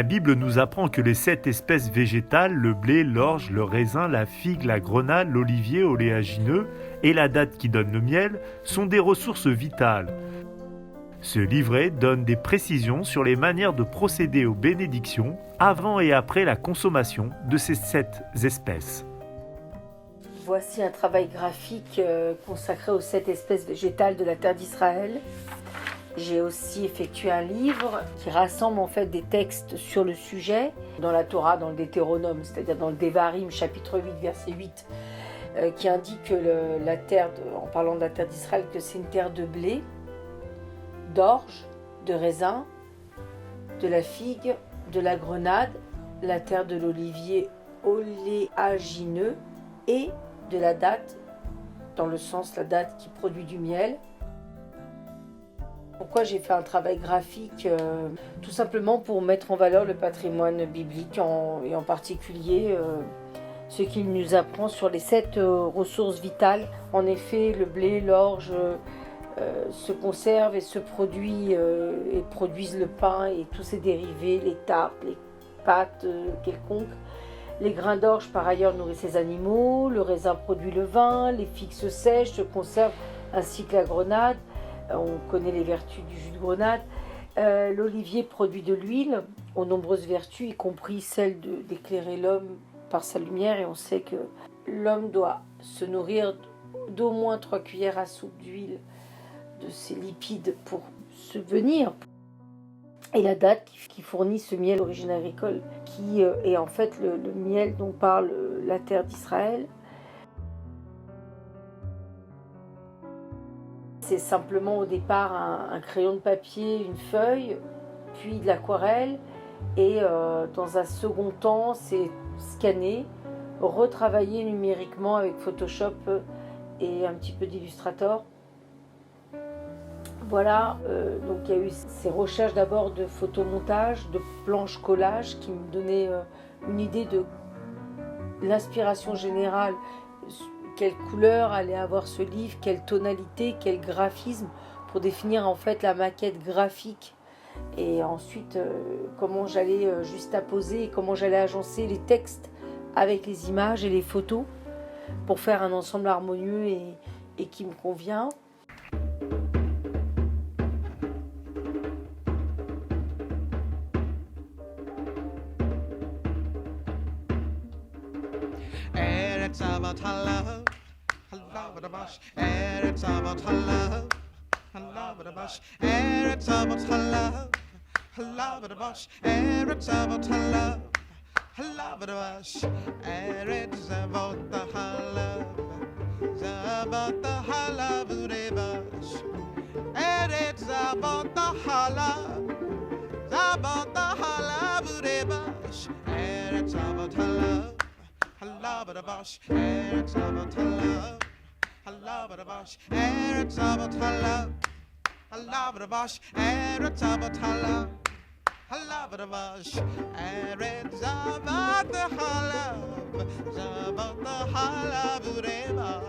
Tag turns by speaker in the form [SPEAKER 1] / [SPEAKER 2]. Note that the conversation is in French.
[SPEAKER 1] La Bible nous apprend que les 7 espèces végétales, le blé, l'orge, le raisin, la figue, la grenade, l'olivier oléagineux et la date qui donne le miel, sont des ressources vitales. Ce livret donne des précisions sur les manières de procéder aux bénédictions avant et après la consommation de ces 7 espèces.
[SPEAKER 2] Voici un travail graphique consacré aux 7 espèces végétales de la terre d'Israël. J'ai aussi effectué un livre qui rassemble en fait des textes sur le sujet dans la Torah, dans le Deutéronome, c'est-à-dire dans le Devarim, chapitre 8, verset 8, qui indique que la terre, en parlant de la terre d'Israël, que c'est une terre de blé, d'orge, de raisin, de la figue, de la grenade, la terre de l'olivier oléagineux et de la date, dans le sens la date qui produit du miel. Pourquoi j'ai fait un travail graphique tout simplement pour mettre en valeur le patrimoine biblique et en particulier ce qu'il nous apprend sur les 7 ressources vitales. En effet, le blé, l'orge se conservent et se produisent et produisent le pain et tous ses dérivés, les tartes, les pâtes quelconques. Les grains d'orge par ailleurs nourrissent les animaux, le raisin produit le vin, les figues se sèchent, se conservent ainsi que la grenade. On connaît les vertus du jus de grenade. L'olivier produit de l'huile, aux nombreuses vertus, y compris celle d'éclairer l'homme par sa lumière. Et on sait que l'homme doit se nourrir d'au moins 3 cuillères à soupe d'huile de ces lipides pour subvenir. Et la date qui fournit ce miel d'origine agricole, qui est en fait le miel dont parle la terre d'Israël. C'est simplement au départ un crayon de papier, une feuille, puis de l'aquarelle. Et dans un second temps, c'est scanné, retravaillé numériquement avec Photoshop et un petit peu d'Illustrator. Voilà, donc il y a eu ces recherches d'abord de photomontage, de planches collage qui me donnaient une idée de l'inspiration générale, quelle couleur allait avoir ce livre, quelle tonalité, quel graphisme, pour définir en fait la maquette graphique. Et ensuite, comment j'allais juxtaposer et comment j'allais agencer les textes avec les images et les photos pour faire un ensemble harmonieux et qui me convient.
[SPEAKER 3] It's about love, love with a bush. It's about love, love with a bush. It's about love, love with a bush. It's about love, love with a bush. It's about the love, about the love with a bush. It's about the love, about the love with a bush. It's about love. I love it a bosh, it's about to love. I love it a bosh, it's about to love. I love it a bosh, it's about to love. I love it a bosh, it's about the love. It's about the love,